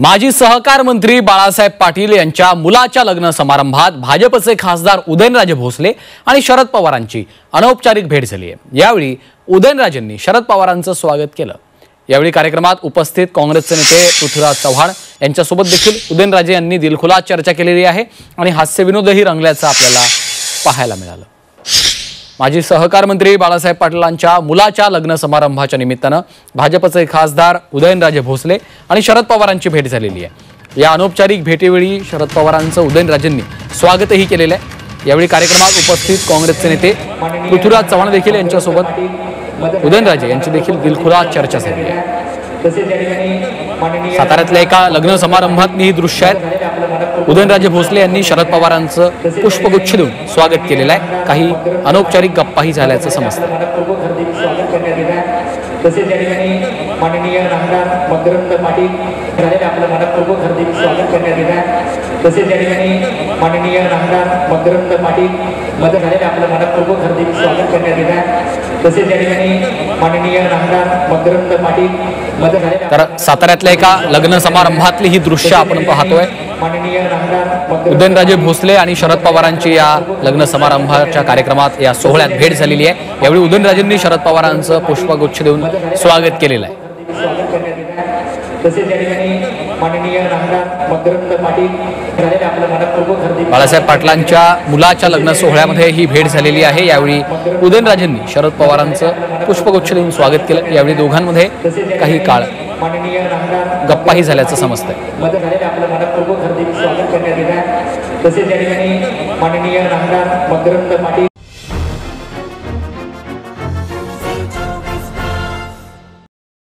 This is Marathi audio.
माजी सहकार मंत्री बाळासाहेब पाटील यांच्या मुलाच्या लग्न समारंभात भाजपचे खासदार उदयनराजे भोसले आणि शरद पवारांची अनौपचारिक भेट झाली आहे। यावेळी उदयनराजेंनी शरद पवारांचं स्वागत केलं। यावेळी कार्यक्रमात उपस्थित काँग्रेसचे नेते पृथ्वीराज चव्हाण यांच्यासोबत देखील उदयनराजे यांनी दिलखुलास चर्चा केलेली आहे आणि हास्यविनोदही रंगल्याचं आपल्याला पाहायला मिळालं। माजी सहकार मंत्री बाळासाहेब पाटलांच्या मुलाच्या लग्न समारंभाच्या निमित्तानं भाजपचे खासदार उदयनराजे भोसले आणि शरद पवारांची भेट झालेली आहे। या अनौपचारिक भेटीवेळी शरद पवारांचं उदयनराजेंनी स्वागतही केलेलं आहे। यावेळी कार्यक्रमात उपस्थित काँग्रेसचे नेते पृथ्वीराज चव्हाण देखील यांच्यासोबत उदयनराजे यांची देखील दिलखुलास चर्चा झाली आहे। साताऱ्यातल्या एका लग्न समारंभातली ही दृश्य आहेत। उदयनराजे भोसले यांनी शरद पवारांचं पुष्पगुच्छ देऊन स्वागत केलेलं आहे। काही अनौपचारिक गप्पाही झाल्याचं समजतं। तसेच या ठिकाणी माननीय नामदार मकरंद पाटील झालेले आपलं मनपूर्वक हार्दिक स्वागत करण्यात येत आहे। तसेच या ठिकाणी माननीय नामदार मकरंद पाटील मध्ये झालेले आपलं मनपूर्वक हार्दिक स्वागत करण्यात येत आहे। तसेच या ठिकाणी माननीय नामदार मकरंद पाटील मध्ये झालेले तर साताऱ्यातल्या एका लग्न समारंभातली ही दृश्य आपण पाहतोय। माननीय नामदार उदयनराजे भोसले आणि शरद पवारांची या लग्न समारंभाच्या कार्यक्रमात या सोहळ्यात भेट झालेली आहे। यावेळी उदयनराजेंनी शरद पवारांचं पुष्पगुच्छ देऊन स्वागत केलेलं आहे। तसेच या ठिकाणी माननीय नामदार मकरंद पाटील झालेले आपलं मनपूर्वक हार्दिक बाळासाहेब पाटलांच्या मुलाच्या लग्न सोहळ्यामध्ये ही भेट झालेली आहे। यावेळी उदयनराजेंनी शरद पवारांचं पुष्पगुच्छ देऊन स्वागत केलं। यावेळी दोघांमध्ये काही काळ माननीय नामदार गप्पाही झाल्याचं समजतंय। मध्ये झालेले आपलं मनपूर्वक हार्दिक स्वागत करण्यात येत आहे। तसेच या ठिकाणी माननीय नामदार मकरंद पाटील